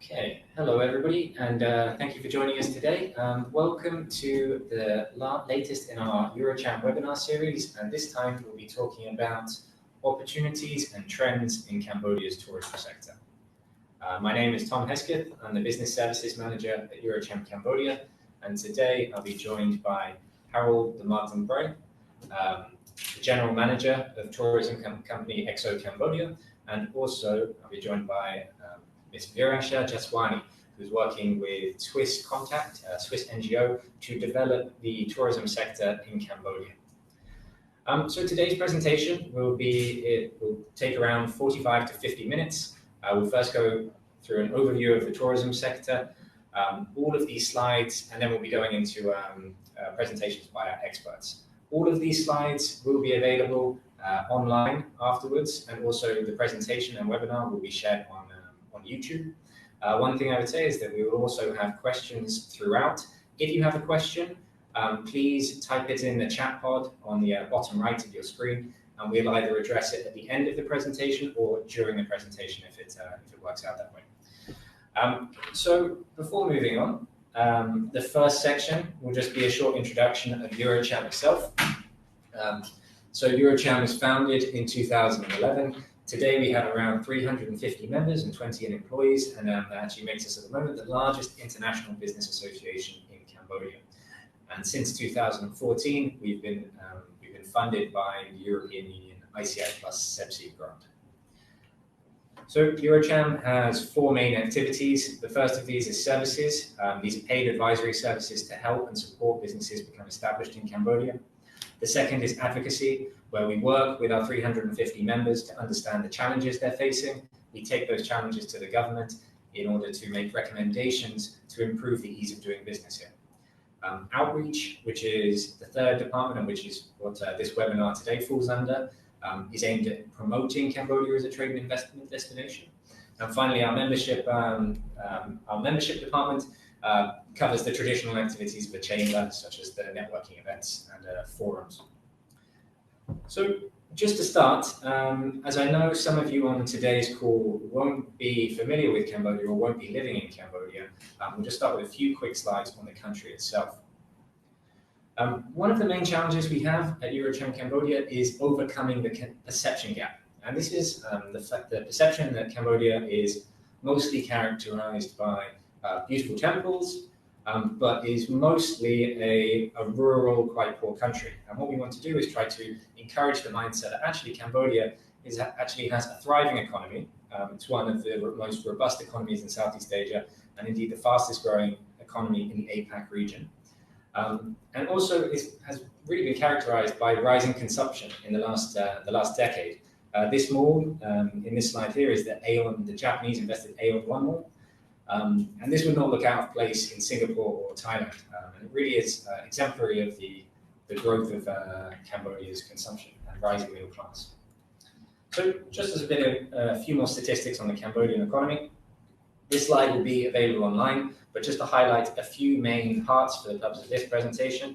Okay, hello everybody, and thank you for joining us today. Welcome to the latest in our EuroCham webinar series, and this time we'll be talking about opportunities and trends in Cambodia's tourism sector. My name is Tom Hesketh. I'm the Business Services Manager at EuroCham Cambodia, and today I'll be joined by Harald de Martimprey, the General Manager of tourism company EXO Cambodia, and also I'll be joined by Ms. Virasha Jaswani, who's working with Swiss Contact, a Swiss NGO, to develop the tourism sector in Cambodia. So today's presentation will take around 45 to 50 minutes. We'll first go through an overview of the tourism sector, all of these slides, and then we'll be going into presentations by our experts. All of these slides will be available online afterwards, and also the presentation and webinar will be shared on YouTube. One thing I would say is that we will also have questions throughout. If you have a question, please type it in the chat pod on the bottom right of your screen, and we'll either address it at the end of the presentation or during the presentation if it works out that way. So before moving on, the first section will just be a short introduction of EuroCham itself. So EuroCham was founded in 2011. Today we have around 350 members and 20 employees, and that actually makes us at the moment the largest international business association in Cambodia. And since 2014, we've been funded by the European Union ICI Plus subsidy grant. So EuroCham has four main activities. The first of these is services. These are paid advisory services to help and support businesses become established in Cambodia. The second is advocacy, where we work with our 350 members to understand the challenges they're facing. We take those challenges to the government in order to make recommendations to improve the ease of doing business here. Outreach, which is the third department, and which is what this webinar today falls under, is aimed at promoting Cambodia as a trade and investment destination. And finally, our membership department covers the traditional activities of the chamber, such as the networking events and forums. So just to start, as I know some of you on today's call won't be familiar with Cambodia or won't be living in Cambodia, we'll just start with a few quick slides on the country itself. One of the main challenges we have at EuroCham Cambodia is overcoming the perception gap. And this is the perception that Cambodia is mostly characterized by beautiful temples, but is mostly a rural, quite poor country. And what we want to do is try to encourage the mindset that actually Cambodia actually has a thriving economy. It's one of the most robust economies in Southeast Asia, and indeed the fastest growing economy in the APAC region. And also has really been characterized by rising consumption in the last decade. This mall in this slide here is the Japanese invested Aeon One Mall. And this would not look out of place in Singapore or Thailand. And it really is exemplary of the growth of Cambodia's consumption and rising middle class. So just as a few more statistics on the Cambodian economy. This slide will be available online, but just to highlight a few main parts for the purpose of this presentation.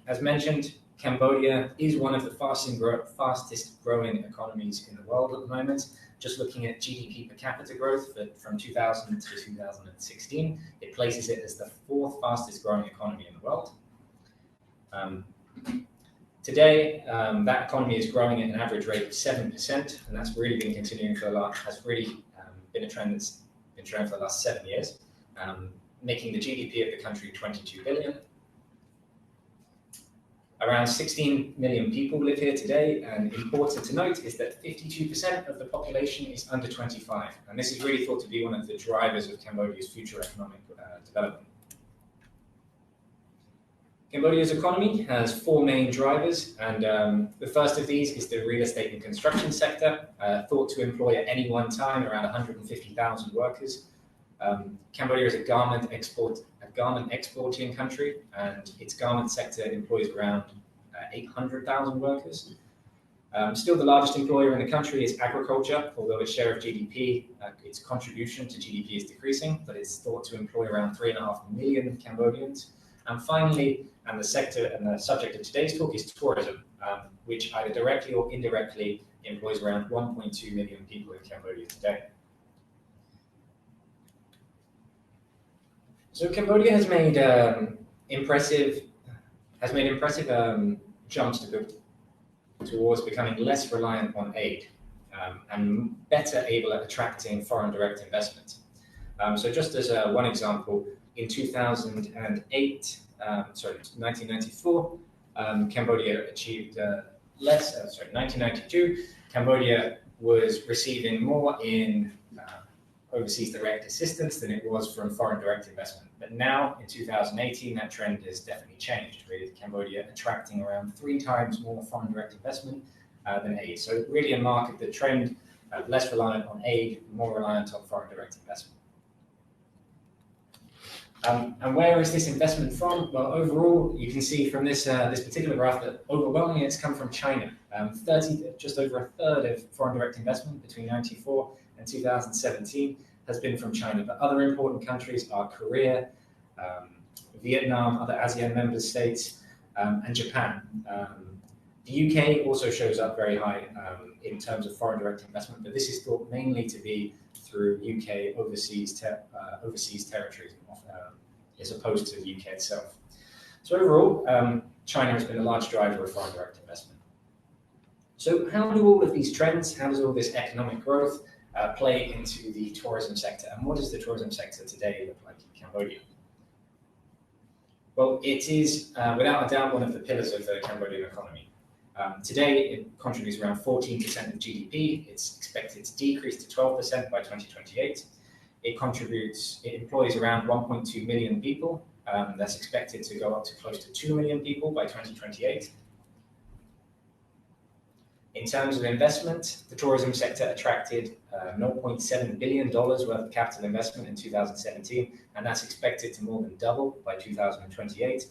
As mentioned, Cambodia is one of the fastest growing economies in the world at the moment. Just looking at GDP per capita growth from 2000 to 2016, it places it as the 4th fastest growing economy in the world. Today, that economy is growing at an average rate of 7%, and that's really been continuing for been a trend that's been shown for the last 7 years, making the GDP of the country 22 billion. Around 16 million people live here today, and important to note is that 52% of the population is under 25, and this is really thought to be one of the drivers of Cambodia's future economic development. Cambodia's economy has 4 main drivers, and the first of these is the real estate and construction sector, thought to employ at any one time around 150,000 workers. Cambodia is a garment exporting country, and its garment sector employs around 800,000 workers. Still the largest employer in the country is agriculture, although its share of GDP, its contribution to GDP is decreasing, but it's thought to employ around 3.5 million Cambodians. And finally, and the subject of today's talk is tourism, which either directly or indirectly employs around 1.2 million people in Cambodia today. So Cambodia has made impressive jumps towards becoming less reliant on aid and better able at attracting foreign direct investment. So just as one example, in 1994, Cambodia achieved 1992, Cambodia was receiving more in overseas direct assistance than it was from foreign direct investment. But now, in 2018, that trend has definitely changed, with Cambodia attracting around 3 times more foreign direct investment than aid. So really a mark of the trend, less reliant on aid, more reliant on foreign direct investment. And where is this investment from? Well, overall, you can see from this particular graph that overwhelmingly it's come from China. Just over a third of foreign direct investment between 1994 and 2017 has been from China. But other important countries are Korea, Vietnam, other ASEAN member states, and Japan. The UK also shows up very high in terms of foreign direct investment, but this is thought mainly to be through UK overseas territories, as opposed to the UK itself. So overall, China has been a large driver of foreign direct investment. So how do all of these trends, how does all this economic growth play into the tourism sector? And what does the tourism sector today look like in Cambodia? Well, it is without a doubt one of the pillars of the Cambodian economy. Today, it contributes around 14% of GDP. It's expected to decrease to 12% by 2028. It employs around 1.2 million people. That's expected to go up to close to 2 million people by 2028. In terms of investment, the tourism sector attracted $0.7 billion worth of capital investment in 2017, and that's expected to more than double by 2028.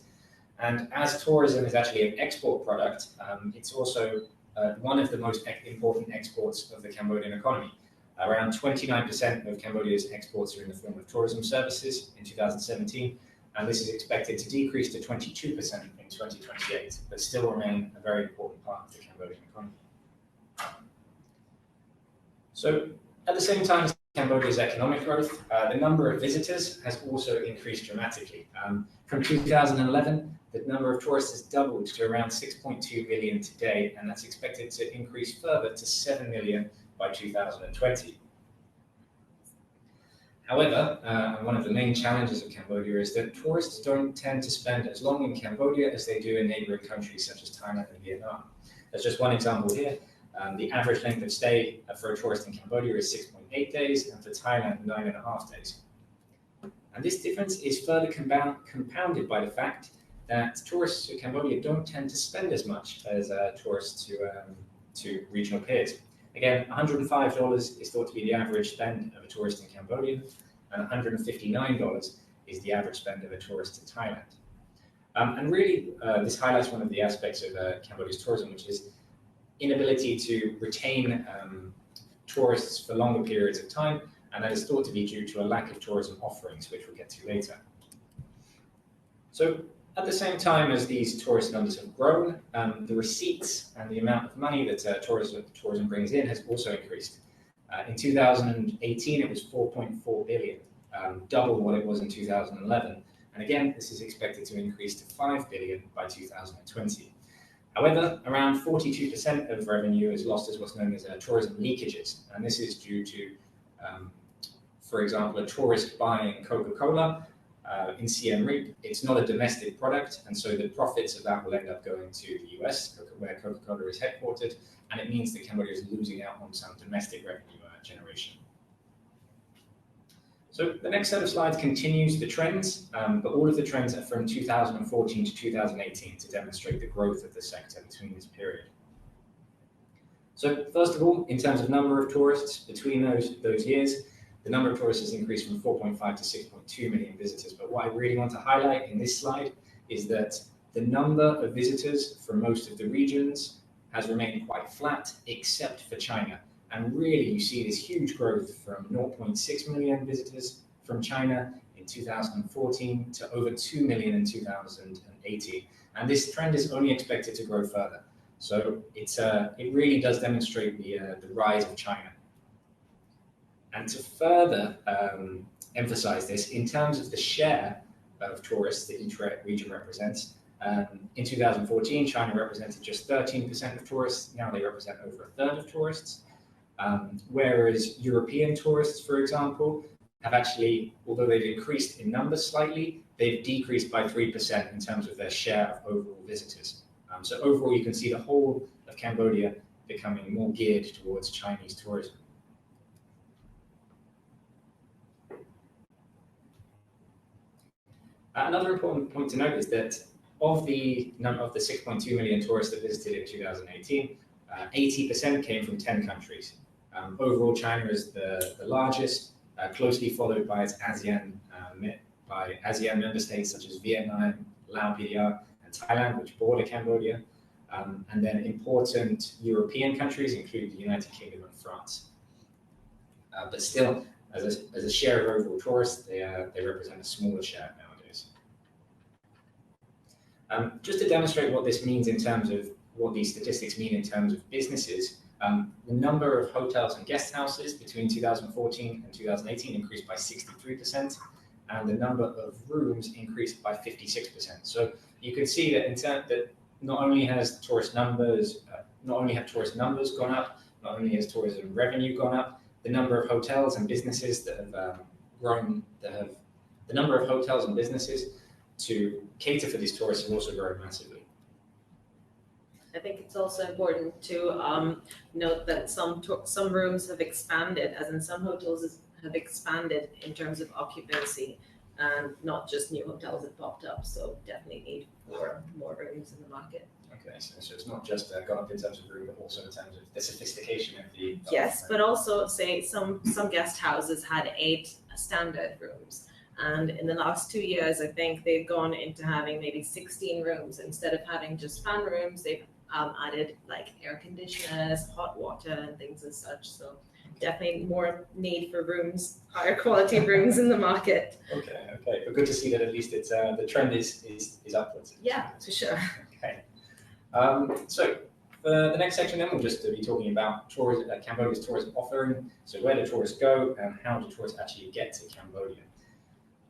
And as tourism is actually an export product, it's also one of the most important exports of the Cambodian economy. Around 29% of Cambodia's exports are in the form of tourism services in 2017, and this is expected to decrease to 22% in 2028, but still remain a very important part of the Cambodian economy. So at the same time as Cambodia's economic growth, the number of visitors has also increased dramatically. From 2011, the number of tourists has doubled to around 6.2 million today, and that's expected to increase further to 7 million by 2020. However, one of the main challenges of Cambodia is that tourists don't tend to spend as long in Cambodia as they do in neighboring countries such as Thailand and Vietnam. There's just one example here. The average length of stay for a tourist in Cambodia is 6.8 days, and for Thailand, 9.5 days. And this difference is further compounded by the fact that tourists to Cambodia don't tend to spend as much as tourists to regional peers. Again, $105 is thought to be the average spend of a tourist in Cambodia, and $159 is the average spend of a tourist to Thailand. And really, this highlights one of the aspects of Cambodia's tourism, which is inability to retain tourists for longer periods of time, and that is thought to be due to a lack of tourism offerings, which we'll get to later. So at the same time as these tourist numbers have grown, the receipts and the amount of money that tourism brings in has also increased. In 2018, it was 4.4 billion, double what it was in 2011. And again, this is expected to increase to 5 billion by 2020. However, around 42% of revenue is lost as what's known as tourism leakages. And this is due to, for example, a tourist buying Coca-Cola in Siem Reap. It's not a domestic product, and so the profits of that will end up going to the US, where Coca-Cola is headquartered, and it means that Cambodia is losing out on some domestic revenue generation. So the next set of slides continues the trends, but all of the trends are from 2014 to 2018 to demonstrate the growth of the sector between this period. So first of all, in terms of number of tourists between those years, the number of tourists has increased from 4.5 to 6.2 million visitors. But what I really want to highlight in this slide is that the number of visitors from most of the regions has remained quite flat, except for China. And really, you see this huge growth from 0.6 million visitors from China in 2014 to over 2 million in 2018. And this trend is only expected to grow further. So it really does demonstrate the rise of China. And to further emphasize this, in terms of the share of tourists that each region represents, in 2014, China represented just 13% of tourists. Now they represent over a third of tourists. Whereas European tourists, for example, have actually, although they've increased in numbers slightly, they've decreased by 3% in terms of their share of overall visitors. So overall, you can see the whole of Cambodia becoming more geared towards Chinese tourism. Another important point to note is that of the 6.2 million tourists that visited in 2018, 80% came from 10 countries. Overall, China is the largest, closely followed by its ASEAN member states such as Vietnam, Laos, and Thailand, which border Cambodia. And then important European countries include the United Kingdom and France. But still, as a share of overall tourists, they represent a smaller share nowadays. Just to demonstrate what this means in terms of what these statistics mean in terms of businesses, the number of hotels and guest houses between 2014 and 2018 increased by 63%, and the number of rooms increased by 56%. So you can see that not only have tourist numbers gone up, not only has tourism revenue gone up, the number of hotels and businesses that have grown, the number of hotels and businesses to cater for these tourists have also grown massively. I think it's also important to note that some rooms have expanded, as in some hotels have expanded in terms of occupancy, and not just new hotels that popped up. So definitely need for more rooms in the market. Okay, so it's not just gone up in terms of room, but also in terms of the sophistication of the... Yes, but also say some guest houses had 8 standard rooms. And in the last 2 years, I think they've gone into having maybe 16 rooms. Instead of having just fan rooms, they've added like air conditioners, hot water, and things as such. So definitely more need for rooms, higher quality rooms in the market. Okay, but good to see that at least it's the trend is upwards. Yeah, for sure. Okay. So for the next section, then we'll just be talking about Cambodia's tourism offering. So where do tourists go, and how do tourists actually get to Cambodia?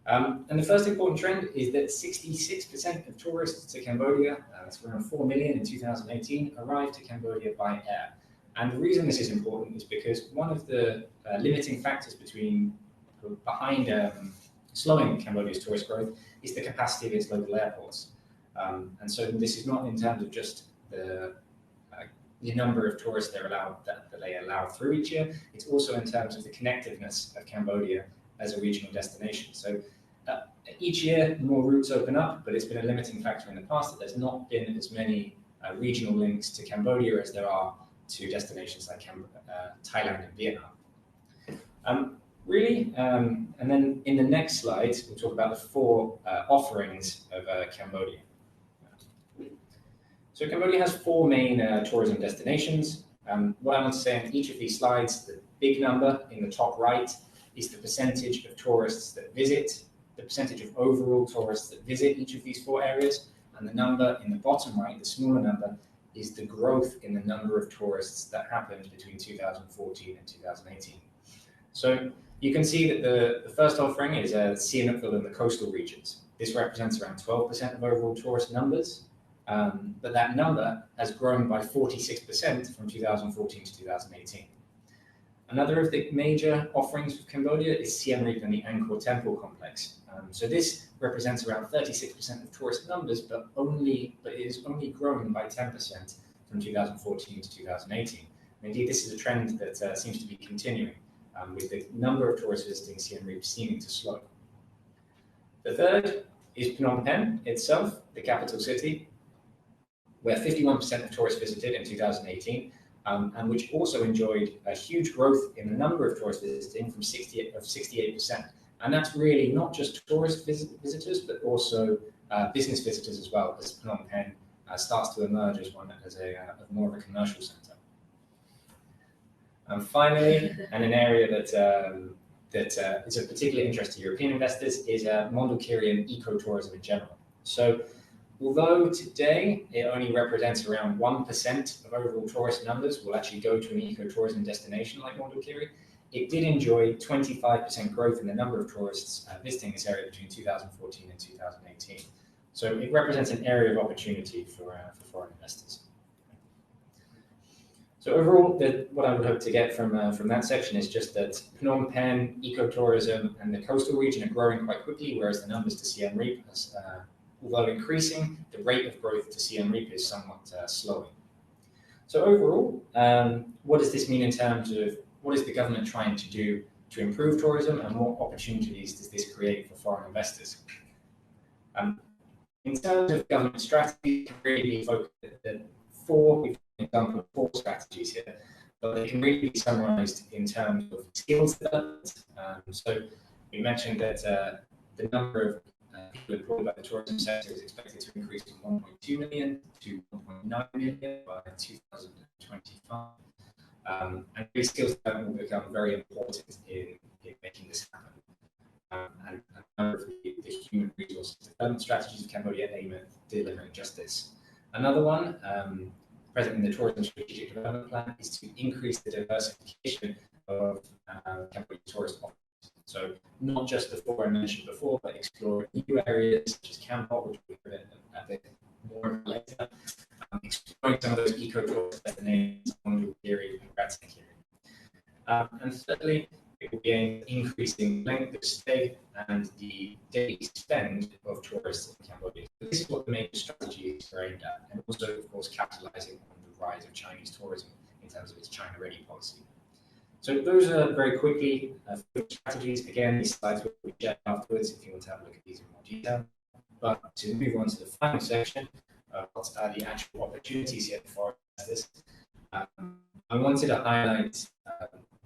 And the first important trend is that 66% of tourists to Cambodia, that's around 4 million in 2018, arrived to Cambodia by air. And the reason this is important is because one of the limiting factors behind slowing Cambodia's tourist growth is the capacity of its local airports. And so this is not in terms of just the number of tourists that they allow through each year. It's also in terms of the connectiveness of Cambodia as a regional destination. So each year, more routes open up, but it's been a limiting factor in the past that there's not been as many regional links to Cambodia as there are to destinations like Thailand and Vietnam. And then in the next slide, we'll talk about the 4 offerings of Cambodia. So Cambodia has 4 main tourism destinations. What I want to say on each of these slides, the big number in the top right is the percentage of tourists that visit, the percentage of overall tourists that visit each of these 4 areas, and the number in the bottom right, the smaller number, is the growth in the number of tourists that happened between 2014 and 2018. So you can see that the first offering is Sihanoukville and the coastal regions. This represents around 12% of overall tourist numbers, but that number has grown by 46% from 2014 to 2018. Another of the major offerings of Cambodia is Siem Reap and the Angkor Temple complex. So this represents around 36% of tourist numbers, but it is only grown by 10% from 2014 to 2018. And indeed, this is a trend that seems to be continuing, with the number of tourists visiting Siem Reap seeming to slow. The third is Phnom Penh itself, the capital city, where 51% of tourists visited in 2018, and which also enjoyed a huge growth in the number of tourists visiting from 68%. And that's really not just tourist visitors, but also business visitors as well, as Phnom Penh starts to emerge as more of a commercial center. And finally, and an area that is of particular interest to European investors is Mondulkiri and ecotourism in general. So although today it only represents around 1% of overall tourist numbers will actually go to an ecotourism destination like Mondulkiri, it did enjoy 25% growth in the number of tourists visiting this area between 2014 and 2018. So it represents an area of opportunity for foreign investors. So overall, what I would hope to get from that section is just that Phnom Penh, ecotourism, and the coastal region are growing quite quickly, whereas the numbers to Siem Reap, although increasing, the rate of growth to Siem Reap is somewhat slowing. So overall, what does this mean in terms of what is the government trying to do to improve tourism, and what opportunities does this create for foreign investors? In terms of government strategy, really focus at 4, we've example of 4 strategies here, but they can really be summarized in terms of skills development. So we mentioned that the number of people employed by the tourism sector is expected to increase from 1.2 million to 1.9 million by 2025. And these skills development will become very important in making this happen. And a number of the human resources development strategies of Cambodia aim at delivering just this. Another one, present in the Tourism Strategic Development Plan, is to increase the diversification of Cambodian tourist offerings. So not just the 4 I mentioned before, but explore new areas such as Kampot, which we'll hear a bit more later, exploring some of those eco-tourist destinations, Mondulkiri and Rattanakkiri. And thirdly, it will be aimed at increasing length of stay and the daily spend of tourists in Cambodia. So this is what the major strategy is aimed at, and also, of course, capitalizing on the rise of Chinese tourism in terms of its China-ready policy. So those are very quickly strategies. Again, these slides will be shared afterwards if you want to have a look at these in more detail. But to move on to the final section, what are the actual opportunities here for investors? I wanted to highlight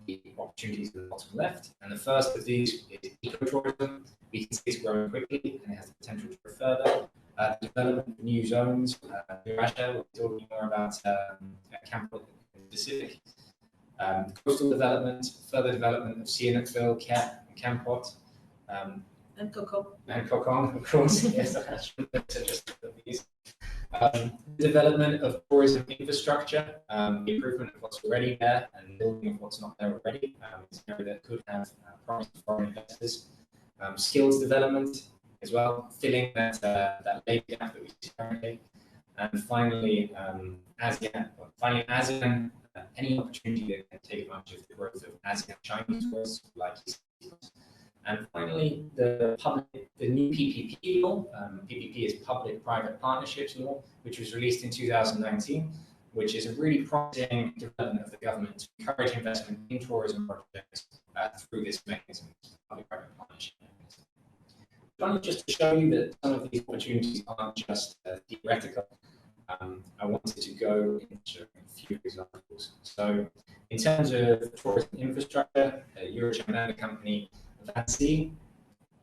the opportunities at the bottom left, and the first of these is ecotourism. We can see it's growing quickly and it has the potential to grow further. The development of new zones, Virasha will be talking more about Kampot in the Pacific. Coastal development, further development of Sihanoukville, Kep, and Kampot. And Kokong. And Kokong, of course. Yes, I should have just these. Development of tourism infrastructure, the improvement of what's already there and building of what's not there already. It's an area that could have promise for foreign investors. Skills development as well, filling that labour gap that we see currently. And finally, ASEAN, any opportunity that can take advantage of the growth of ASEAN Chinese tourists like and finally, the new PPP law. PPP is Public-Private Partnerships Law, which was released in 2019, which is a really promising development of the government to encourage investment in tourism projects through this mechanism, Public-Private Partnership mechanism. Finally, just to show you that some of these opportunities aren't just theoretical, I wanted to go into a few examples. So, in terms of tourism infrastructure, EuroCham, the company VATC,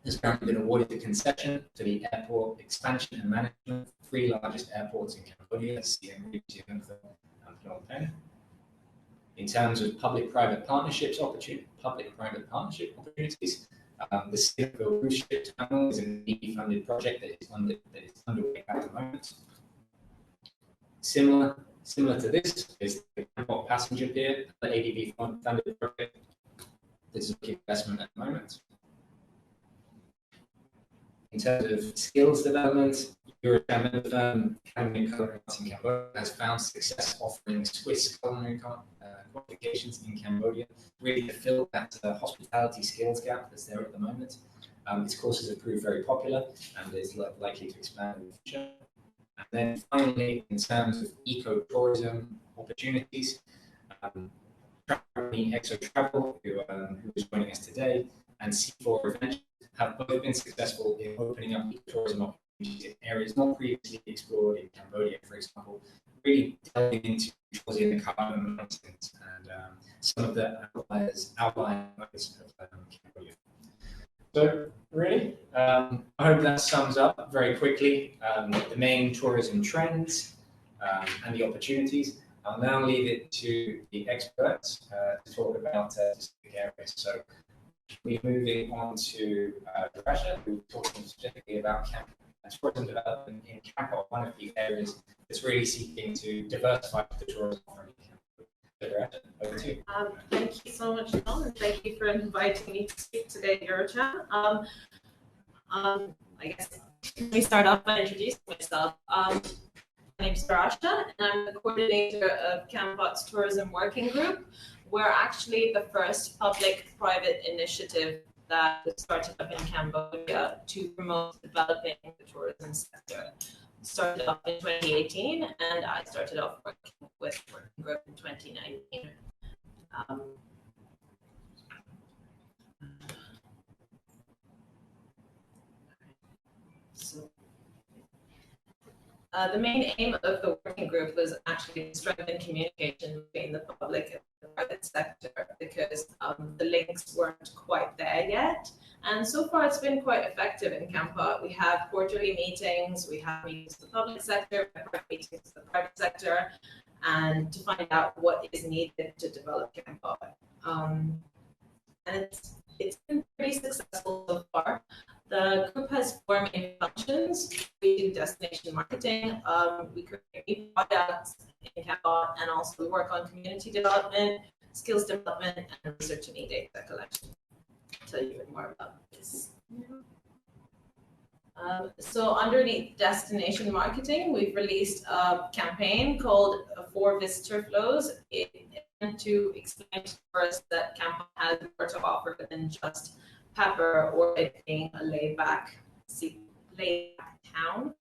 has currently been awarded the concession to the airport expansion and management of 3 largest airports in Cambodia, Siem Reap, Sihanoukville, and Phnom Penh. In terms of public-private partnership opportunities, the Singapore cruise ship terminal is an EIB-funded project that is underway at the moment. Similar to this is the Cambodia passenger pier, the ADB-funded project that's looking at investment at the moment. In terms of skills development, EuroCham firm Cambodian Culinary Arts in Cambodia has found success offering Swiss culinary qualifications in Cambodia, really to fill that hospitality skills gap that's there at the moment. Its courses have proved very popular and is likely to expand in the future. And then finally, in terms of eco-tourism opportunities, Exo Travel, who is joining us today, and C4 Adventures have both been successful in opening up tourism opportunities in areas not previously explored in Cambodia, for example, really delving into in the carbon mountains and some of the outlying modes of Cambodia. So really, I hope that sums up very quickly the main tourism trends and the opportunities. I'll now leave it to the experts to talk about specific areas. So we're moving on to Virasha, who's talking specifically about tourism development in Cambodia, one of the areas that's really seeking to diversify the tourism offering in Cambodia. Virasha, over to you. Thank you so much, Tom, and thank you for inviting me to speak today at EuroCham. I guess let me start off by introducing myself. My name is Virasha, and I'm the coordinator of Cambodia's Tourism Working Group. We're actually the first public-private initiative that was started up in Cambodia to promote developing the tourism sector. Started off in 2018, and I started off working with the working group in 2019. The main aim of the working group was actually to strengthen communication between the public and the private sector because the links weren't quite there yet. And so far it's been quite effective in Cambodia. We have quarterly meetings, we have meetings with the public sector, we have meetings with the private sector, and to find out what is needed to develop Cambodia. And it's been pretty successful so far. The group has 4 main functions. We do destination marketing, we create new products in Cambodia, and also we work on community development, skills development, and research and data collection. I'll tell you a bit more about this. So underneath destination marketing, we've released a campaign called 4 Visitor Flows to explain to tourists that Cambodia has more to offer than just pepper or it being a laid-back town.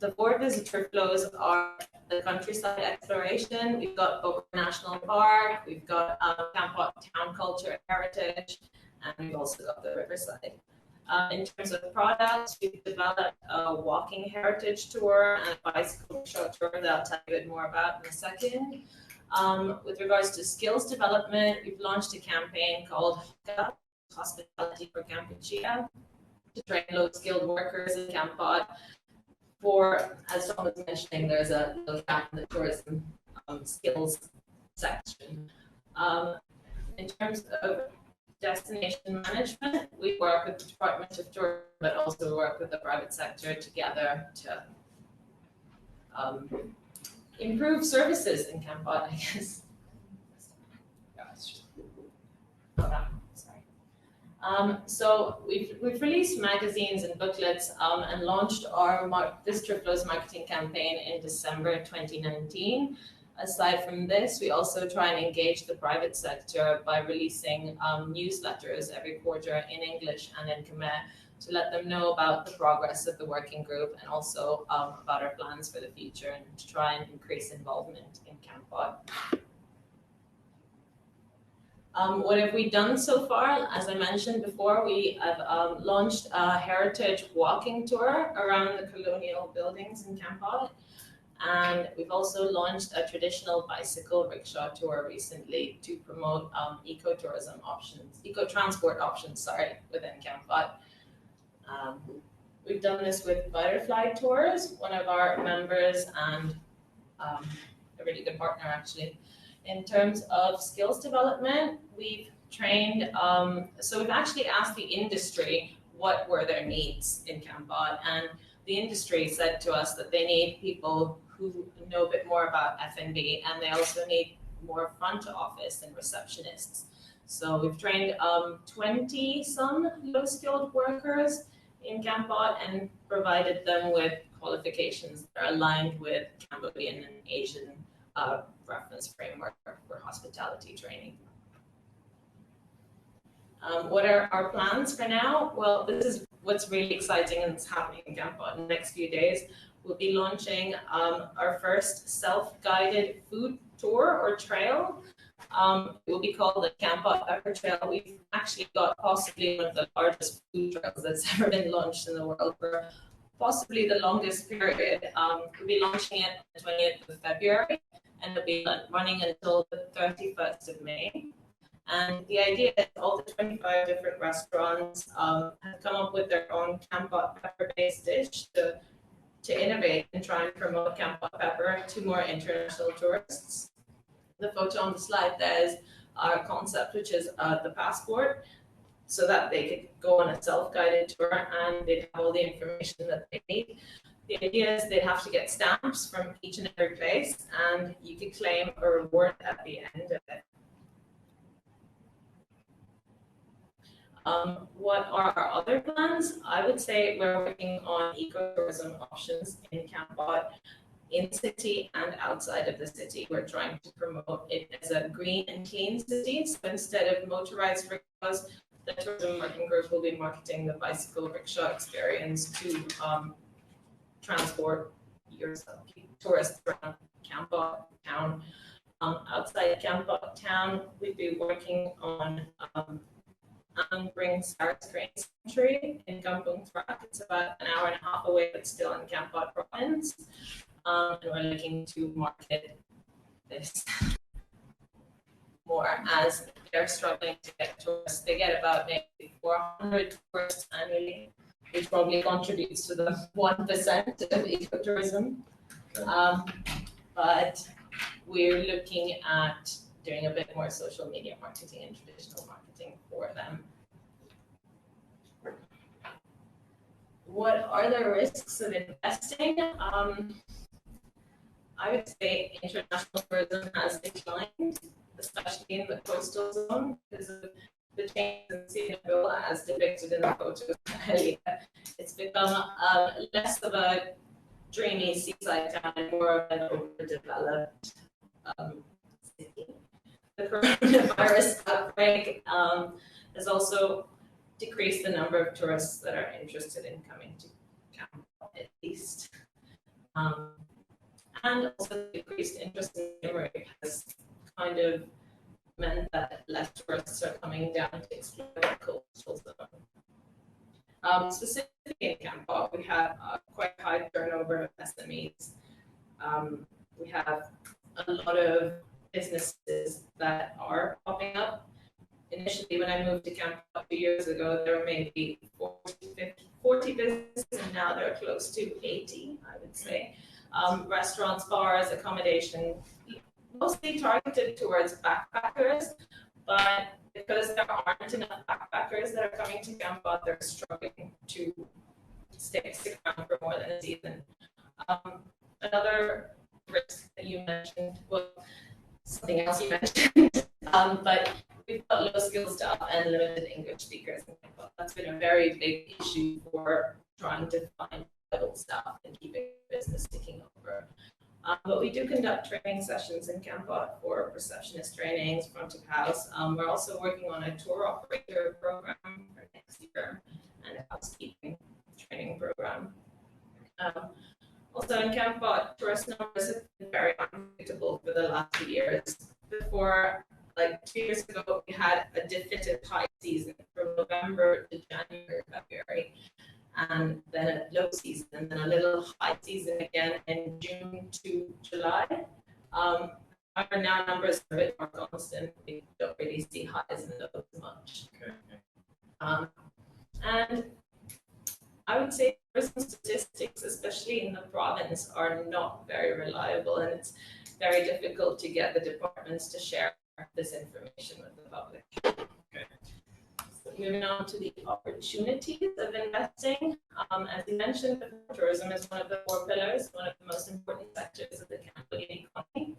The 4 visitor flows are the countryside exploration. We've got Bokor National Park, we've got Cambodia town culture and heritage, and we've also got the riverside. In terms of products, we've developed a walking heritage tour and a bicycle show tour that I'll tell you a bit more about in a second. With regards to skills development, we've launched a campaign called Hospitality for Cambodia to train low-skilled workers in Cambodia. For, as Tom was mentioning, there's a little gap in the tourism skills section. In terms of destination management, we work with the Department of Tourism, but also work with the private sector together to improve services in Cambodia, I guess. So we've released magazines and booklets and launched our Visitor Flows marketing campaign in December 2019. Aside from this, we also try and engage the private sector by releasing newsletters every quarter in English and in Khmer to let them know about the progress of the working group and also about our plans for the future and to try and increase involvement in Cambodia. What have we done so far? As I mentioned before, we have launched a heritage walking tour around the colonial buildings in Cambodia. And we've also launched a traditional bicycle rickshaw tour recently to promote eco-tourism options, eco-transport options, within Cambodia. We've done this with butterfly tours. One of our members and a really good partner actually. In terms of skills development, we've trained, so we've actually asked the industry what were their needs in Cambod, and the industry said to us that they need people who know a bit more about F&B, and they also need more front office and receptionists. So we've trained 20 some low-skilled workers in Cambod and provided them with qualifications that are aligned with Cambodian and Asian reference framework for hospitality training. What are our plans for now? Well, this is what's really exciting and it's happening in Cambod in the next few days. We'll be launching our first self-guided food tour or trail. It will be called the Cambod Pepper Trail. We've actually got possibly one of the largest food trails that's ever been launched in the world for possibly the longest period. We'll be launching it on the 20th of February and it'll be running until the 31st of May. And the idea is all the 25 different restaurants have come up with their own Cambod pepper-based dish to innovate and try and promote Cambod pepper to more international tourists. The photo on the slide there is our concept, which is the passport, so that they could go on a self-guided tour and they'd have all the information that they need. The idea is they'd have to get stamps from each and every place, and you could claim a reward at the end of it. What are our other plans? I would say we're working on ecotourism options in Cambod, in the city and outside of the city. We're trying to promote it as a green and clean city. So instead of motorized rickshaws, the tourism working group will be marketing the bicycle rickshaw experience to transport tourists around Cambod town. Outside Cambod town, we'd be working on bring Sarah's Grain Sanctuary in Kampong Thrak. It's about an hour and a half away, but still in Cambod province. And we're looking to market this more as they're struggling to get tourists. They get about maybe 400 tourists annually, which probably contributes to the 1% of ecotourism. But we're looking at doing a bit more social media marketing and traditional marketing for them. What are the risks of investing? I would say international tourism has declined, especially in the coastal zone, because of the change in sea level as depicted in the photos earlier. It's become less of a dreamy seaside town and more of an overdeveloped city. The coronavirus outbreak has also decreased the number of tourists that are interested in coming to Cambod, at least. And also decreased interest in memory has kind of meant that less tourists are coming down to explore the coastal zone. Specifically in Cambod, we have quite high turnover of SMEs. We have a lot of businesses that are popping up. Initially, when I moved to Cambod 2 years ago, there were maybe 40 businesses, and now there are close to 80, I would say. Restaurants, bars, accommodation, mostly targeted towards backpackers, but because there aren't enough backpackers that are coming to Cambod, they're struggling to stick around for more than a season. Another risk that you mentioned, well, something else you mentioned, but we've got low skill staff and limited English speakers in Cambod. That's been a very big issue for trying to find vital staff and keeping business ticking over. But we do conduct training sessions in Cambod for receptionist trainings, front of house. We're also working on a tour operator program for next year and a housekeeping training program. Also in Cambod, tourist numbers have been very unpredictable for the last 2 years. Before, like 2 years ago, we had a definitive high season from November to January, February, and then a low season, and then a little high season again in June to July. Our now numbers are a bit more constant. We don't really see highs and lows much. Okay. And I would say tourism statistics, especially in the province, are not very reliable, and it's very difficult to get the departments to share this information with the public. Okay. So moving on to the opportunities of investing. As you mentioned, tourism is one of the 4 pillars, one of the most important sectors of the Cambodian economy.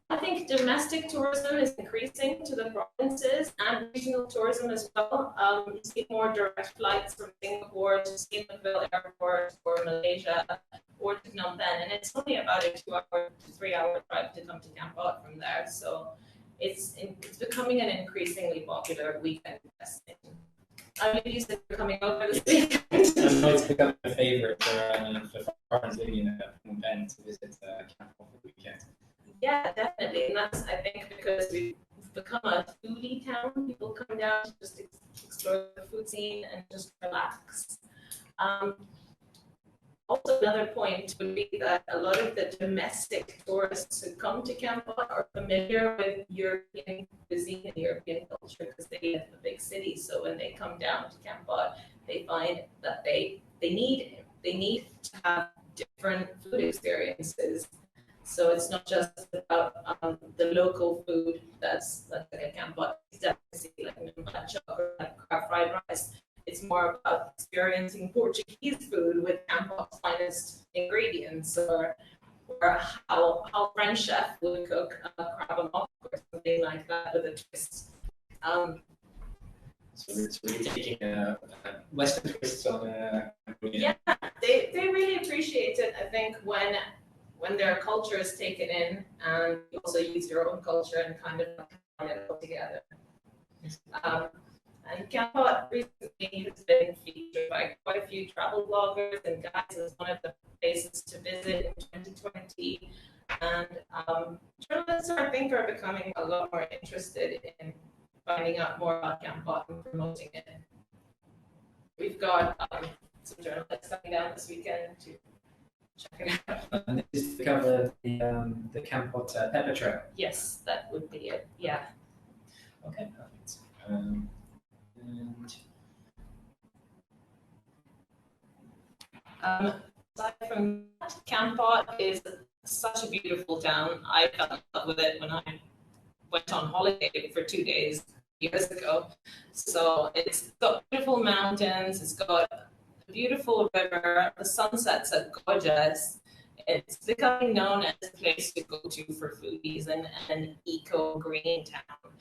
I think domestic tourism is increasing to the provinces and regional tourism as well. You see more direct flights from Singapore to Sihanoukville Airport or Malaysia or to Phnom Penh, and it's only about a 2-hour to 3-hour drive to come to Kampot from there. So it's becoming an increasingly popular weekend destination. I mean, you said you're coming over this weekend. I know it's become a favorite for foreigners living in Phnom Penh to visit Kampot for the weekend. Yeah, definitely, and that's, I think, because we've become a foodie town. People come down to just explore the food scene and just relax. Also, another point would be that a lot of the domestic tourists who come to Kampot are familiar with European cuisine and European culture because they live in a big city. So when they come down to Kampot, they find that they need to have different food experiences. So it's not just about the local food that's like a Kampot delicacy, like matcha or like crab fried rice. It's more about experiencing Portuguese food with Kampot's finest ingredients, or how French chef would cook crab and or something like that with a twist. So it's really taking Western twists on Yeah, they really appreciate it. I think when their culture is taken in, and you also use your own culture and kind of combine it all together. And Kampot recently has been featured by quite a few travel bloggers and guides as one of the places to visit in 2020. And journalists, I think, are becoming a lot more interested in finding out more about Kampot and promoting it. We've got some journalists coming down this weekend to check it out. And this is to cover the Kampot pepper trail. Yes, that would be it. Yeah. Okay, perfect. And aside from that, Kampot is such a beautiful town. I fell in love with it when I went on holiday for 2 days years ago. So it's got beautiful mountains, it's got a beautiful river, the sunsets are gorgeous. It's becoming known as a place to go to for foodies and an eco-green town.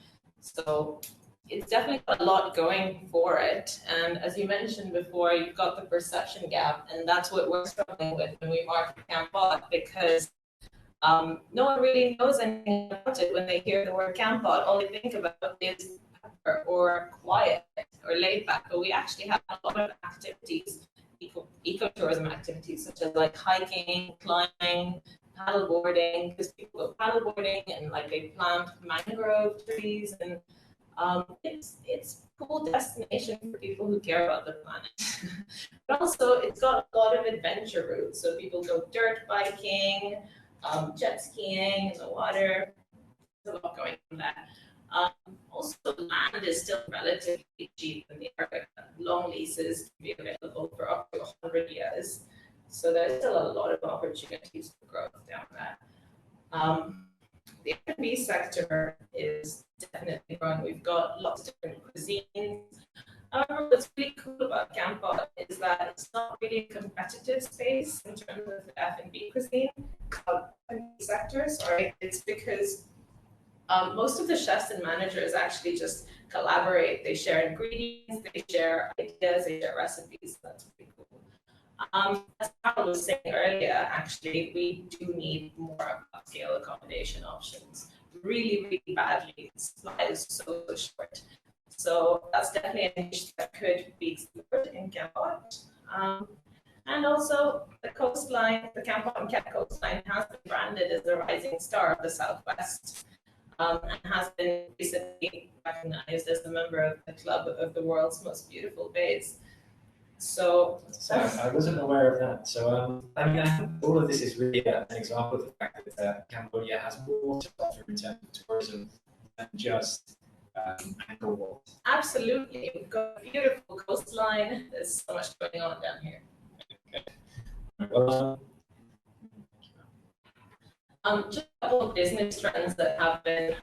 So it's definitely got a lot going for it. And as you mentioned before, you've got the perception gap, and that's what we're struggling with when we market Kampot, because no one really knows anything about it when they hear the word Kampot. All they think about is pepper or quiet or laid back. But we actually have a lot of activities, ecotourism activities, such as like hiking, climbing, paddleboarding, because people go paddleboarding and like they plant mangrove trees, and it's a cool destination for people who care about the planet. But also it's got a lot of adventure routes, so people go dirt biking, jet skiing in the water. There's a lot going on there. Also, land is still relatively cheap in the area. Long leases can be available for up to 100 years. So there's still a lot of opportunities for growth down there. The F&B sector is definitely growing. We've got lots of different cuisines. However, what's really cool about Kampot is that it's not really a competitive space in terms of the F&B cuisine, F&B sector, sorry. It's because most of the chefs and managers actually just collaborate. They share ingredients, they share ideas, they share recipes. That's pretty cool. As Harald was saying earlier, actually, we do need more upscale accommodation options. Really, really badly. Supply is so short. So that's definitely a niche that could be explored in Kampot. And also the coastline, the Kampot and Ket coastline has been branded as the rising star of the Southwest. And has been recently recognized as a member of the Club of the World's Most Beautiful Bays. So I wasn't aware of that. So I mean, I think all of this is really an example of the fact that Cambodia has more to offer in terms of tourism than just Angkor Wat. Absolutely, we've got a beautiful coastline. There's so much going on down here. Okay. Well, Just a couple of business trends that have been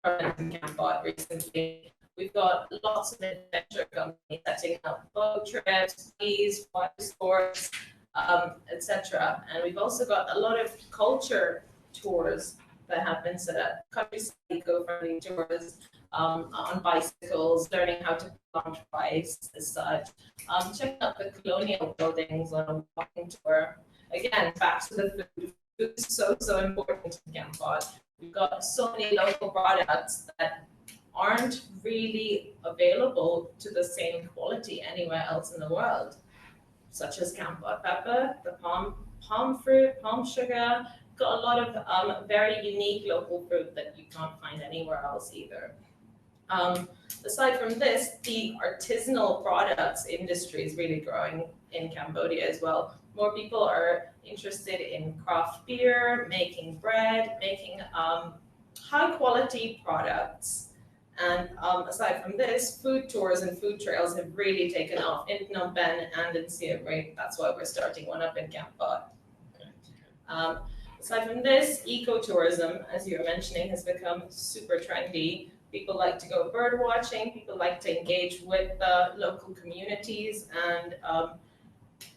prevalent in Cambodia recently. We've got lots of adventure companies setting up boat trips, skis, water sports, etc. And we've also got a lot of culture tours that have been set up, countryside eco-friendly tours on bicycles, learning how to put on bikes as such, checking out the colonial buildings on a walking tour. Again, back to the food. Food is so important in Cambodia. We've got so many local products that aren't really available to the same quality anywhere else in the world, such as Cambodia pepper, the palm fruit, palm sugar. Got a lot of very unique local fruit that you can't find anywhere else either. Aside from this, the artisanal products industry is really growing in Cambodia as well. More people are interested in craft beer, making bread, making high quality products. And aside from this, food tours and food trails have really taken off in Phnom Penh and in Siem Reap. That's why we're starting one up in Kampot. Okay. Aside from this, ecotourism, as you were mentioning, has become super trendy. People like to go bird watching, people like to engage with the local communities and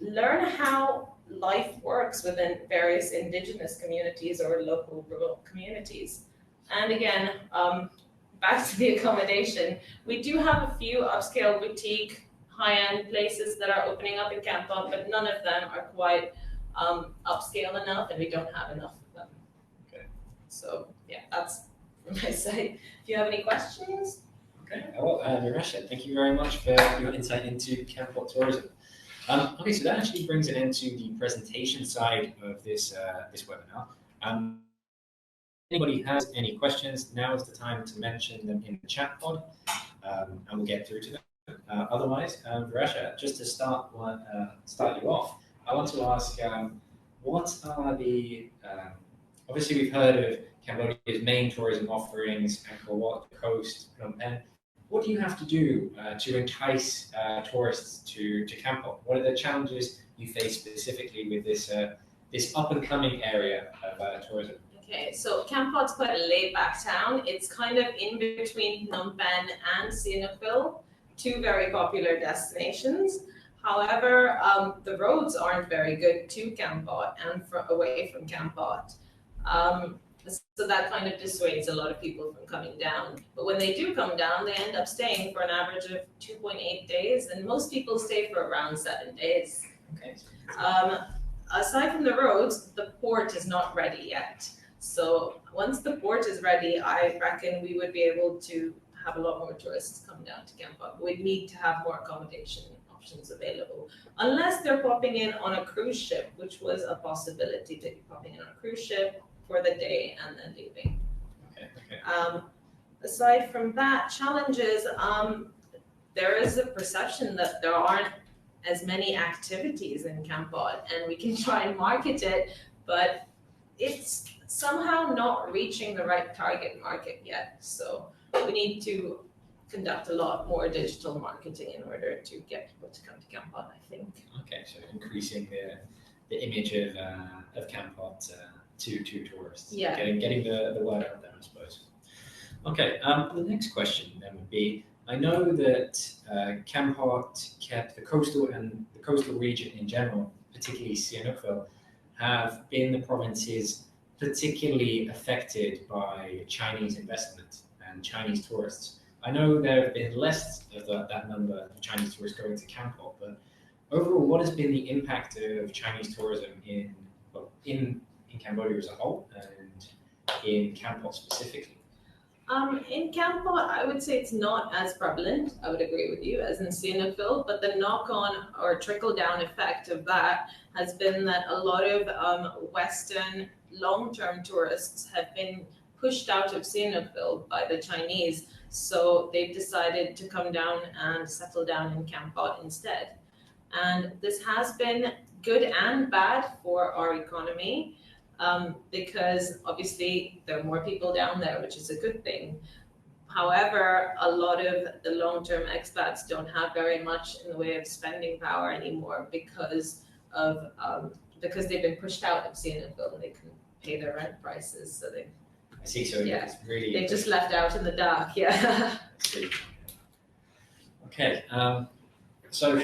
learn how life works within various indigenous communities or local rural communities. And again, back to the accommodation, we do have a few upscale boutique high-end places that are opening up in Kampot, but none of them are quite upscale enough, and we don't have enough of them. Okay. So yeah, that's from my side. Do you have any questions? Okay. Well, Virasha, thank you very much for your insight into Kampot tourism. Okay, so that actually brings it into the presentation side of this this webinar. If anybody has any questions, now is the time to mention them in the chat pod, and we'll get through to them. Otherwise, Virasha, just to start you off, I want to ask, what are the obviously we've heard of Cambodia's main tourism offerings, Angkor Wat, the coast, Phnom Penh. What do you have to do to entice tourists to Kampot? What are the challenges you face specifically with this this up-and-coming area of tourism? Okay, so Kampot's quite a laid-back town. It's kind of in between Phnom Penh and Sihanoukville, two very popular destinations. However, the roads aren't very good to Kampot and away from Kampot. So that kind of dissuades a lot of people from coming down. But when they do come down, they end up staying for an average of 2.8 days, and most people stay for around 7 days. Okay. Aside from the roads, the port is not ready yet. So once the port is ready, I reckon we would be able to have a lot more tourists come down to Kampot. We'd need to have more accommodation options available, unless they're popping in on a cruise ship, which was a possibility to be popping in on a cruise ship for the day and then leaving. Okay. Aside from that, challenges, there is a perception that there aren't as many activities in Kampot, and we can try and market it, but it's somehow not reaching the right target market yet. So we need to conduct a lot more digital marketing in order to get people to come to Kampot, I think. Okay, so increasing the image of Kampot to tourists. Yeah. Getting the word out there, I suppose. Okay, the next question then would be, I know that Kampot kept the coastal region in general, particularly Sihanoukville, have been the provinces particularly affected by Chinese investment and Chinese tourists. I know there have been less of that number of Chinese tourists going to Kampot, but overall, what has been the impact of Chinese tourism in Cambodia as a whole and in Kampot specifically? In Kampot, I would say it's not as prevalent, I would agree with you, as in Sihanoukville, but the knock-on or trickle-down effect of that has been that a lot of Western long-term tourists have been pushed out of Sihanoukville by the Chinese, so they've decided to come down and settle down in Kampot instead. And this has been good and bad for our economy. Because obviously there are more people down there, which is a good thing. However, a lot of the long-term expats don't have very much in the way of spending power anymore because they've been pushed out of Sihanoukville and they couldn't pay their rent prices. So they, I see. So yeah, it's really they're just left out in the dark. Yeah. I see. Okay. So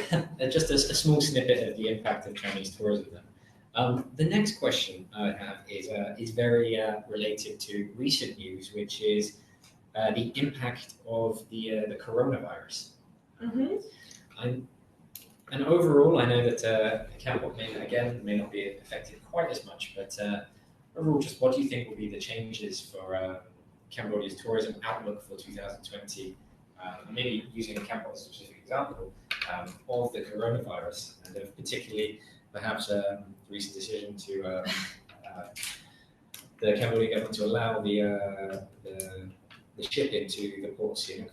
just a small snippet of the impact of Chinese tourism then. The next question I have is very related to recent news, which is the impact of the coronavirus. And overall, I know that Cambodia may not be affected quite as much, but overall, just what do you think will be the changes for Cambodia's tourism outlook for 2020? Maybe using Cambodia as a specific example of the coronavirus, and of particularly perhaps the recent decision to the Cambodian government to allow the ship into the port of Siem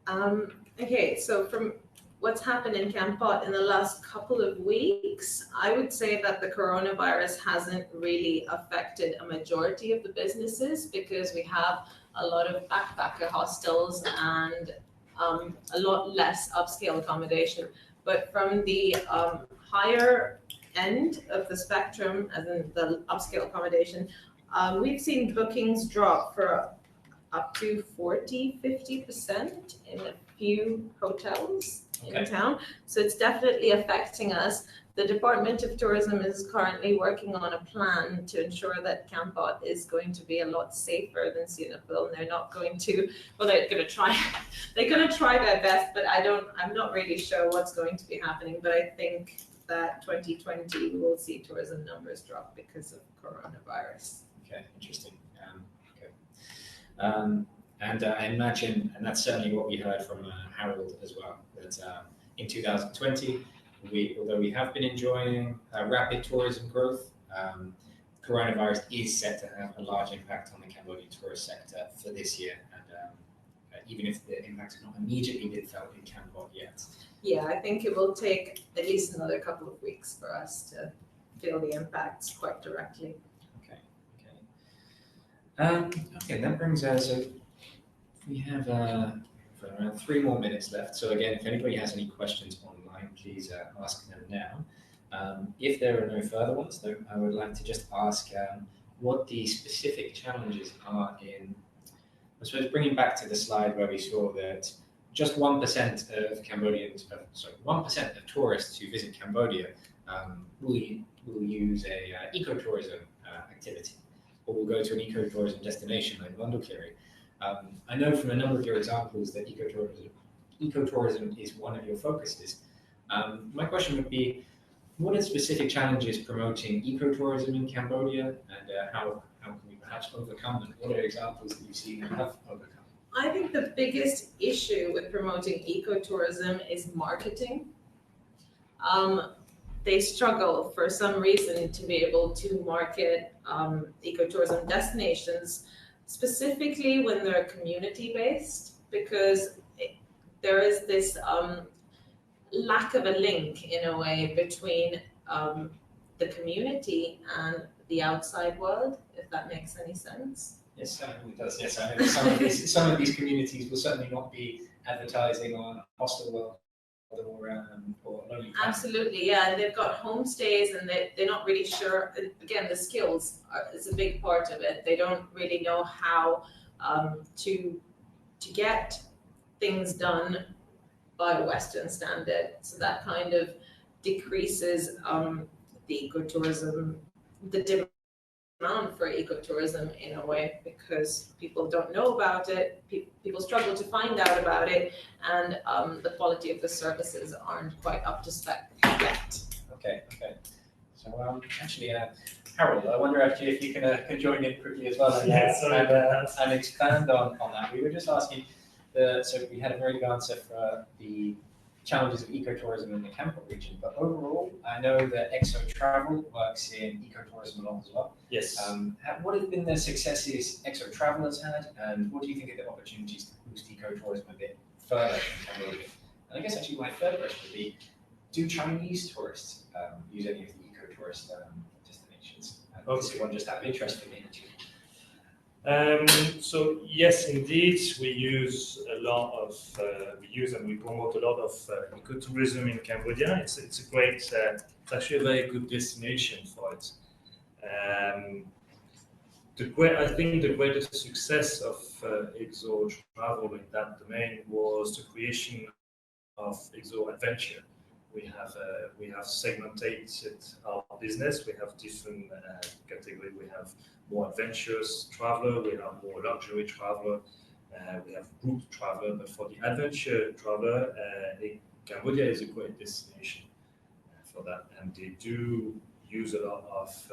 Reap. Okay, so from what's happened in Kampot in the last couple of weeks, I would say that the coronavirus hasn't really affected a majority of the businesses because we have a lot of backpacker hostels and a lot less upscale accommodation. But from the higher end of the spectrum, as in the upscale accommodation, we've seen bookings drop for up to 40–50% in a few hotels in town. So it's definitely affecting us. The Department of Tourism is currently working on a plan to ensure that Kampot is going to be a lot safer than Singapore. And they're not going to, well, they're going to try their best, but I'm not really sure what's going to be happening. But I think that 2020 we will see tourism numbers drop because of coronavirus. Okay, interesting. And I imagine, and that's certainly what we heard from Harald as well, that in 2020, although we have been enjoying rapid tourism growth, coronavirus is set to have a large impact on the Cambodian tourist sector for this year, and even if the impact has not immediately been felt in Cambodia yet. Yeah, I think it will take at least another couple of weeks for us to feel the impacts quite directly. Okay, that brings us. We have around 3 more minutes left. So again, if anybody has any questions online, please ask them now. If there are no further ones, though, I would like to just ask what the specific challenges are in. I suppose bringing back to the slide where we saw that just 1% of Cambodians, 1% of tourists who visit Cambodia will use a ecotourism activity, or will go to an ecotourism destination like Vandukiri. I know from a number of your examples that ecotourism is one of your focuses. My question would be, what are specific challenges promoting ecotourism in Cambodia, and how can we perhaps overcome them? What are examples that you've seen and have overcome? I think the biggest issue with promoting ecotourism is marketing. They struggle for some reason to be able to market ecotourism destinations, specifically when they're community-based, because there is this lack of a link, in a way, between the community and the outside world, if that makes any sense. Yes, certainly does. Yes, I know some of these communities will certainly not be advertising on Hostel World or Lonely Planet. Absolutely, yeah, and they've got homestays, and they're not really sure. Again, the skills is a big part of it. They don't really know how to get things done by a Western standard. So that kind of decreases the ecotourism, the demand for ecotourism in a way, because people don't know about it, people struggle to find out about it, and the quality of the services aren't quite up to spec yet. Okay. So actually, Harold, I wonder if you can join in quickly as well and expand on that. We were just asking, so we had a very good answer for the challenges of ecotourism in the Kampot region, but overall, I know that Exo Travel works in ecotourism a lot as well. Yes. What have been the successes Exo Travel has had, and what do you think are the opportunities to boost ecotourism a bit further in Cambodia? And I guess actually my third question would be, do Chinese tourists use any of the ecotourist destinations? This is one just out of interest for me. So yes, indeed, we use a lot of and we promote a lot of ecotourism in Cambodia. It's a great, it's actually a very good destination for it. I think the greatest success of Exo Travel in that domain was the creation of Exo Adventure. We have segmented our business. We have different categories. We have more adventurous traveler. We have more luxury traveler. We have group traveler. But for the adventure traveler, Cambodia is a great destination for that, and they do use a lot of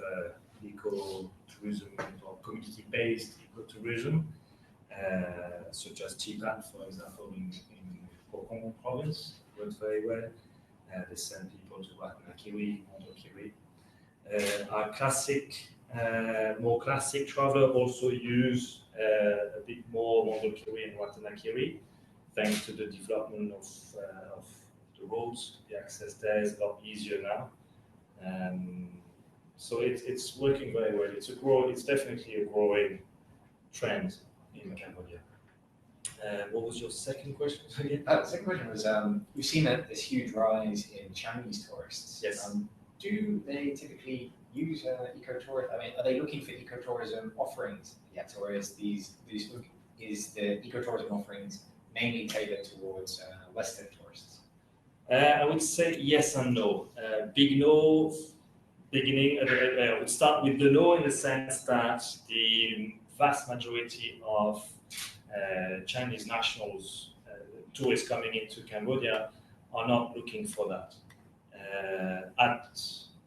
eco-tourism or community-based eco-tourism, such as Chipat, for example, in Kokong province, works very well. They send people to Watanakiri, Mondokiri. Our more classic traveler also use a bit more Mondokiri and Watanakiri, thanks to the development of the roads. The access there is a lot easier now. So it's working very well. It's definitely a growing trend in Cambodia. What was your second question again? The second question was, we've seen this huge rise in Chinese tourists. Yes. Do they typically use ecotourism? I mean, are they looking for ecotourism offerings yet, or is the ecotourism offerings mainly tailored towards Western tourists? I would say yes and no. Big no. Beginning, I would start with the no in the sense that the vast majority of Chinese nationals, tourists coming into Cambodia, are not looking for that at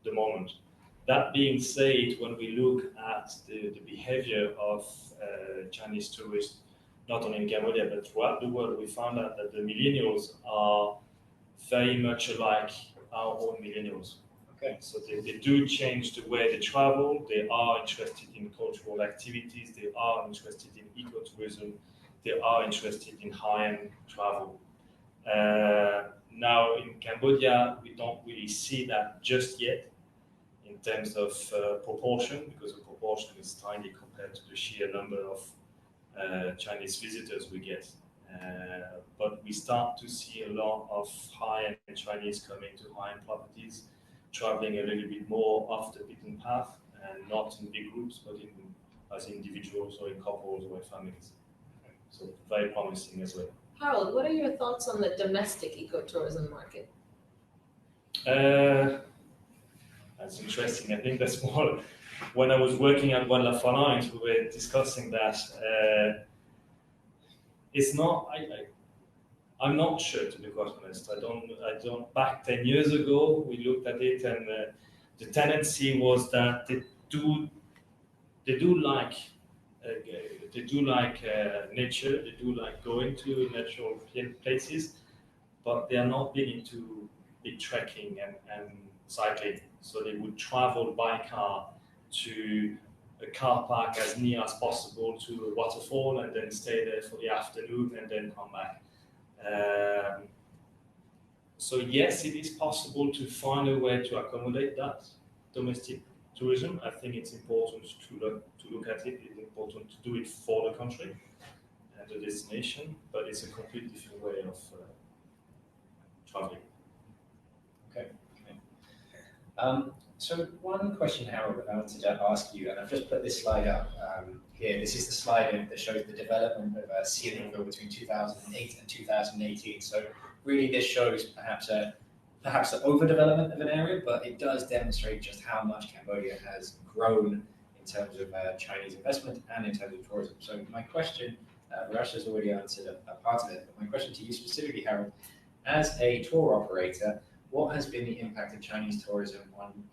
the moment. That being said, when we look at the behavior of Chinese tourists, not only in Cambodia but throughout the world, we found out that the millennials are very much alike our own millennials. Okay. So they do change the way they travel. They are interested in cultural activities. They are interested in ecotourism. They are interested in high-end travel. Now in Cambodia, we don't really see that just yet in terms of proportion, because the proportion is tiny compared to the sheer number of Chinese visitors we get. But we start to see a lot of high-end Chinese coming to high-end properties, traveling a little bit more off the beaten path, and not in big groups, but as individuals or in couples or in families. So very promising as well. Harald, what are your thoughts on the domestic ecotourism market? That's interesting. I think that's more when I was working at One La Finance, we were discussing that. It's not. I'm not sure, to be quite honest. I don't. Back 10 years ago, we looked at it, and the tendency was that they do like nature. They do like going to natural places, but they are not big into big trekking and cycling. So they would travel by car to a car park as near as possible to a waterfall, and then stay there for the afternoon, and then come back. So yes, it is possible to find a way to accommodate that domestic tourism. I think it's important to look at it. It's important to do it for the country and the destination, but it's a completely different way of traveling. Okay. So one question, Harold, I wanted to ask you, and I've just put this slide up here. This is the slide that shows the development of Siem Reap between 2008 and 2018. So really, this shows perhaps the overdevelopment of an area, but it does demonstrate just how much Cambodia has grown in terms of Chinese investment and in terms of tourism. So my question, Virasha's already answered a part of it, but my question to you specifically, Harold, as a tour operator, what has been the impact of Chinese tourism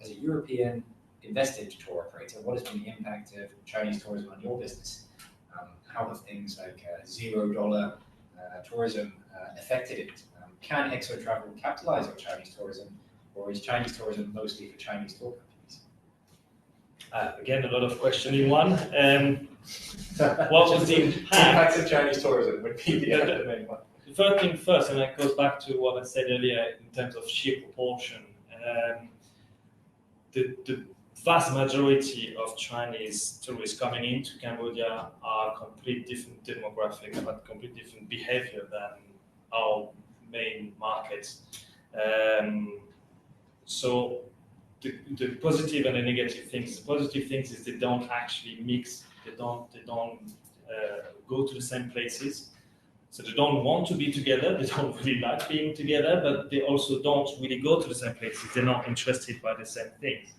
as a European invested tour operator, what has been the impact of Chinese tourism on your business? How have things like $0 tourism affected it? Can Exo Travel capitalize on Chinese tourism, or is Chinese tourism mostly for Chinese tour companies? Again, a lot of questions in one. What was the impact of Chinese tourism would be the main one. The first thing first, and that goes back to what I said earlier in terms of sheer proportion. The vast majority of Chinese tourists coming into Cambodia are completely different demographics, but completely different behavior than our main markets. So the positive and the negative things. The positive things is they don't actually mix. They don't go to the same places. So they don't want to be together. They don't really like being together, but they also don't really go to the same places. They're not interested by the same things.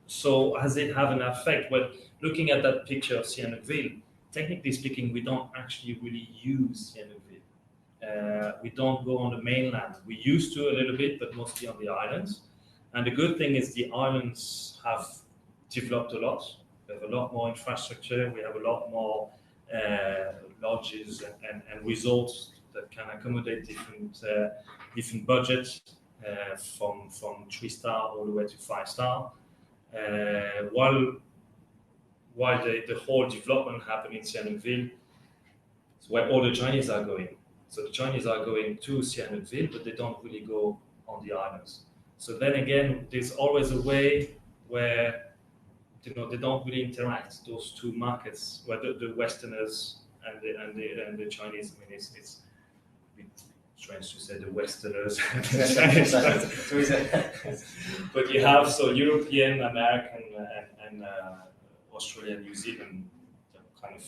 So has it have an effect? Well, looking at that picture of Sihanoukville, technically speaking, we don't actually really use Sihanoukville. We don't go on the mainland. We used to a little bit, but mostly on the islands. And the good thing is the islands have developed a lot. We have a lot more infrastructure. We have a lot more lodges and resorts that can accommodate different budgets from 3-star all the way to 5-star. While the whole development happened in Sihanoukville, it's where all the Chinese are going. So the Chinese are going to Sihanoukville, but they don't really go on the islands. So then again, there's always a way where they don't really interact. Those two markets, where the Westerners and the Chinese. I mean, it's a bit strange to say the Westerners and the Chinese, but you have European, American, and Australia, New Zealand that kind of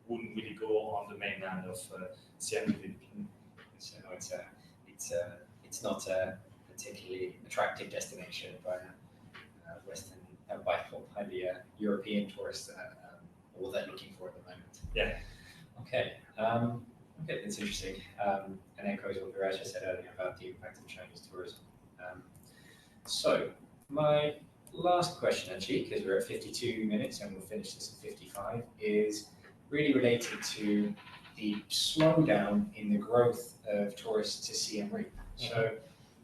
wouldn't really go on the mainland of Sihanoukville. So it's not a particularly attractive destination by Western, by the European tourists, all they're looking for at the moment. Yeah. Okay. Okay, that's interesting. And echoes what Virasha said earlier about the impact of Chinese tourism. So my last question, actually, because we're at 52 minutes and we'll finish this at 55, is really related to the slowdown in the growth of tourists to Siem Reap. So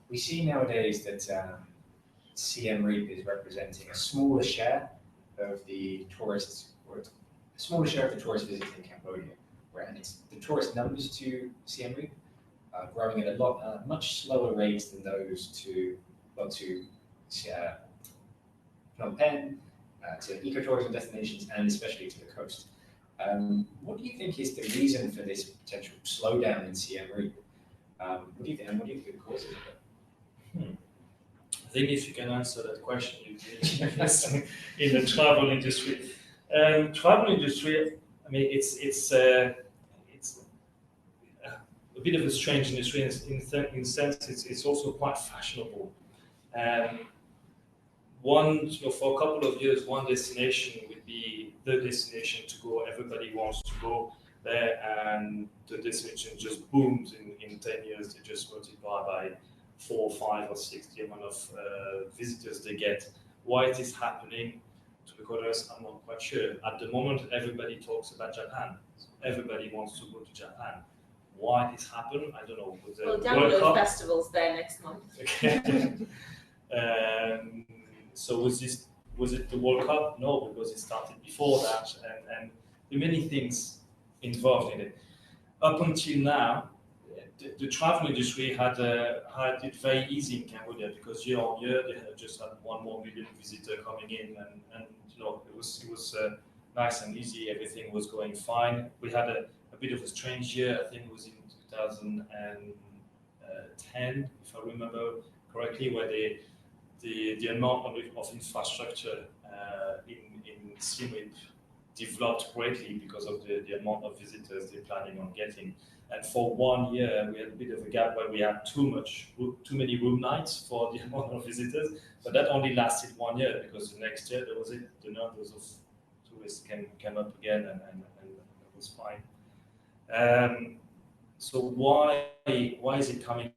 we see nowadays that Siem Reap is representing a smaller share of the tourists, or a smaller share of the tourists visiting Cambodia, and it's the tourist numbers to Siem Reap are growing at a much slower rates than those to Phnom Penh, to ecotourism destinations, and especially to the coast. What do you think is the reason for this potential slowdown in Siem Reap? What do you think the cause is of it? I think if you can answer that question, you can in the travel industry. Travel industry, I mean, it's a bit of a strange industry in sense it's also quite fashionable. For a couple of years, one destination would be the destination to go. Everybody wants to go there, and the destination just booms in 10 years. They just multiply by 4, 5, or 6 the amount of visitors they get. Why it is happening, to be honest, I'm not quite sure. At the moment, everybody talks about Japan. Everybody wants to go to Japan. Why this happened, I don't know. Well, Download Festival's there next month. Okay. So was it the World Cup? No, because it started before that, and there are many things involved in it. Up until now, the travel industry had it very easy in Cambodia because year on year they had just had 1 more million visitors coming in, and it was nice and easy. Everything was going fine. We had a bit of a strange year. I think it was in 2010, if I remember correctly, where the amount of infrastructure in Siem Reap developed greatly because of the amount of visitors they're planning on getting. And for 1 year, we had a bit of a gap where we had too many room nights for the amount of visitors, but that only lasted 1 year because the next year the numbers of tourists came up again, and it was fine. So why is it coming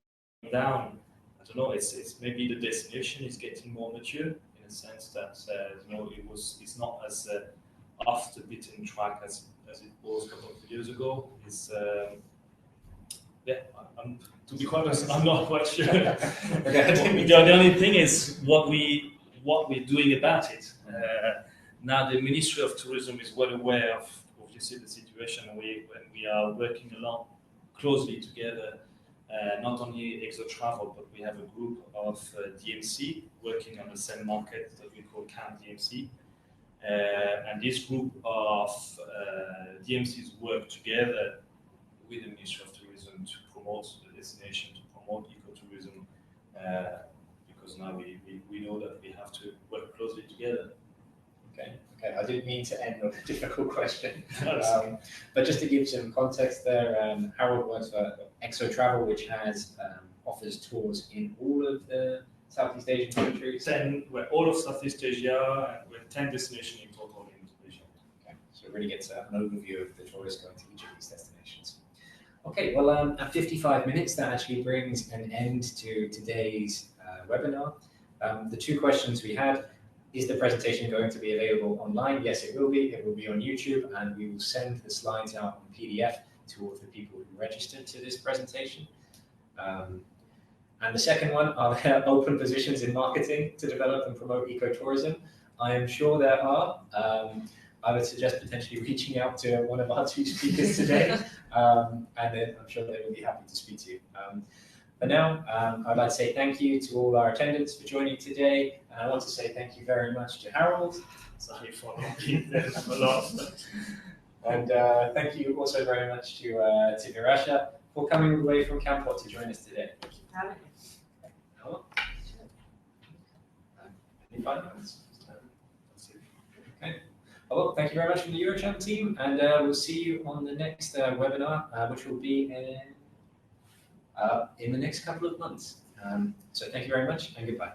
down? I don't know. It's maybe the destination is getting more mature in a sense that it's not as off the beaten track as it was a couple of years ago. To be quite honest, I'm not quite sure. The only thing is what we're doing about it. Now the Ministry of Tourism is well aware of obviously the situation, and we are working along closely together. Not only Exo Travel, but we have a group of DMC working on the same market that we call Camp DMC. And this group of DMCs work together with the Ministry of Tourism to promote the destination, to promote ecotourism because now we know that we have to work closely together. Okay, I didn't mean to end on a difficult question, but just to give some context there, Harald works for EXO Travel, which has offers tours in all of the Southeast Asian countries. All of Southeast Asia, and with 10 destinations in total in Asia. Okay, so it really gets an overview of the tourists going to each of these destinations. Okay, well, at 55 minutes, that actually brings an end to today's webinar. The two questions we had: is the presentation going to be available online? Yes, it will be. It will be on YouTube, and we will send the slides out on PDF to all of the people who registered to this presentation. And the second one, are there open positions in marketing to develop and promote ecotourism? I am sure there are. I would suggest potentially reaching out to one of our two speakers today, and then I'm sure they will be happy to speak to you. For now, I'd like to say thank you to all our attendants for joining today, and I want to say thank you very much to Harald. Sorry for not being there a lot. And thank you also very much to Virasha for coming all the way from Cambodia to join us today. Thank you for having me. Any final comments? Okay. Well, thank you very much from the EuroCham team, and we'll see you on the next webinar, which will be in the next couple of months. So thank you very much, and goodbye.